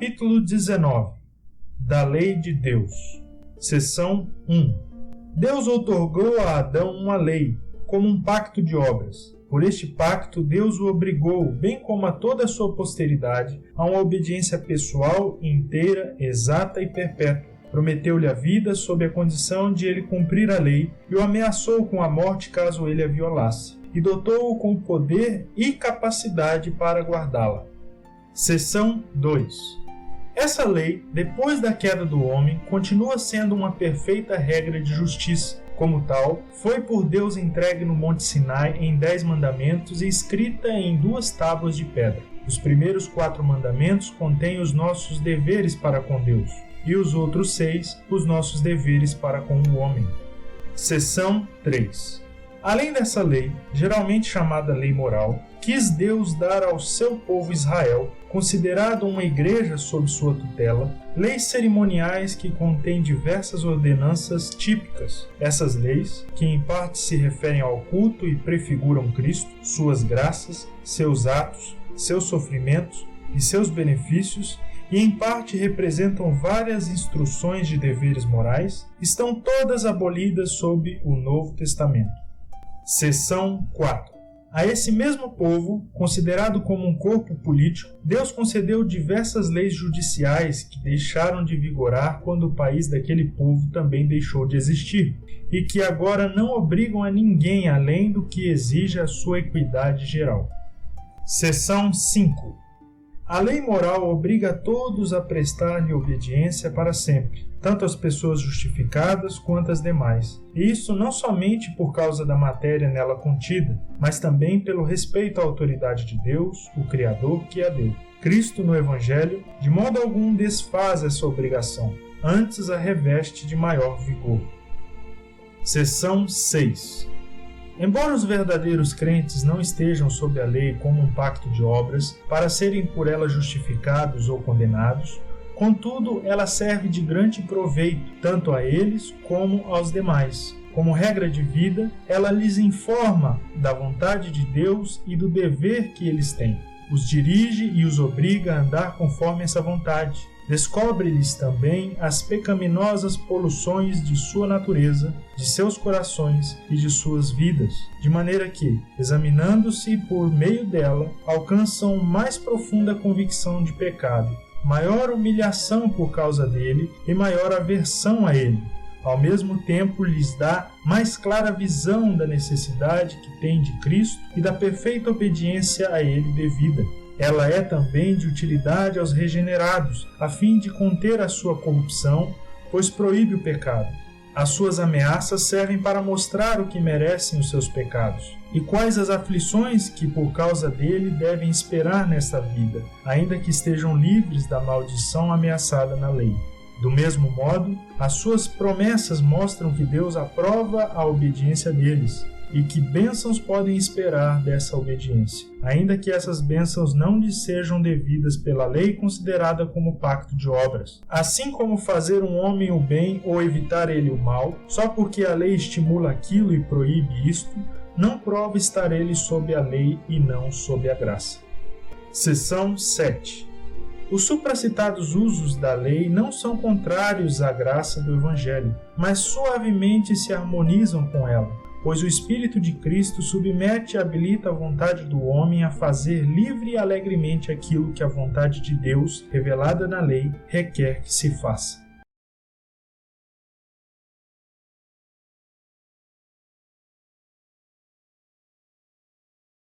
Capítulo 19. Da Lei de Deus. Seção 1. Deus outorgou a Adão uma lei, como um pacto de obras. Por este pacto, Deus o obrigou, bem como a toda a sua posteridade, a uma obediência pessoal, inteira, exata e perpétua. Prometeu-lhe a vida sob a condição de ele cumprir a lei e o ameaçou com a morte caso ele a violasse, e dotou-o com poder e capacidade para guardá-la. Seção 2. Essa lei, depois da queda do homem, continua sendo uma perfeita regra de justiça. Como tal, foi por Deus entregue no Monte Sinai em 10 mandamentos e escrita em 2 tábuas de pedra. Os primeiros 4 mandamentos contêm os nossos deveres para com Deus, e os outros 6, os nossos deveres para com o homem. Seção 3. Além dessa lei, geralmente chamada lei moral, quis Deus dar ao seu povo Israel, considerado uma igreja sob sua tutela, leis cerimoniais que contêm diversas ordenanças típicas. Essas leis, que em parte se referem ao culto e prefiguram Cristo, suas graças, seus atos, seus sofrimentos e seus benefícios, e em parte representam várias instruções de deveres morais, estão todas abolidas sob o Novo Testamento. Seção 4. A esse mesmo povo, considerado como um corpo político, Deus concedeu diversas leis judiciais que deixaram de vigorar quando o país daquele povo também deixou de existir, e que agora não obrigam a ninguém além do que exige a sua equidade geral. Seção 5. A lei moral obriga a todos a prestar-lhe obediência para sempre, tanto as pessoas justificadas quanto as demais. E isso não somente por causa da matéria nela contida, mas também pelo respeito à autoridade de Deus, o Criador que a deu. Cristo, no Evangelho, de modo algum desfaz essa obrigação, antes a reveste de maior vigor. Seção 6. Embora os verdadeiros crentes não estejam sob a lei como um pacto de obras, para serem por ela justificados ou condenados, contudo, ela serve de grande proveito, tanto a eles como aos demais. Como regra de vida, ela lhes informa da vontade de Deus e do dever que eles têm. Os dirige e os obriga a andar conforme essa vontade. Descobre-lhes também as pecaminosas poluições de sua natureza, de seus corações e de suas vidas, de maneira que, examinando-se por meio dela, alcançam mais profunda convicção de pecado, maior humilhação por causa dele e maior aversão a ele. Ao mesmo tempo, lhes dá mais clara visão da necessidade que têm de Cristo e da perfeita obediência a ele devida. Ela é também de utilidade aos regenerados, a fim de conter a sua corrupção, pois proíbe o pecado. As suas ameaças servem para mostrar o que merecem os seus pecados, e quais as aflições que por causa dele devem esperar nesta vida, ainda que estejam livres da maldição ameaçada na lei. Do mesmo modo, as suas promessas mostram que Deus aprova a obediência deles, e que bênçãos podem esperar dessa obediência, ainda que essas bênçãos não lhes sejam devidas pela lei considerada como pacto de obras. Assim como fazer um homem o bem ou evitar ele o mal, só porque a lei estimula aquilo e proíbe isto, não prova estar ele sob a lei e não sob a graça. Seção 7. Os supracitados usos da lei não são contrários à graça do Evangelho, mas suavemente se harmonizam com ela, pois o Espírito de Cristo submete e habilita a vontade do homem a fazer livre e alegremente aquilo que a vontade de Deus, revelada na lei, requer que se faça.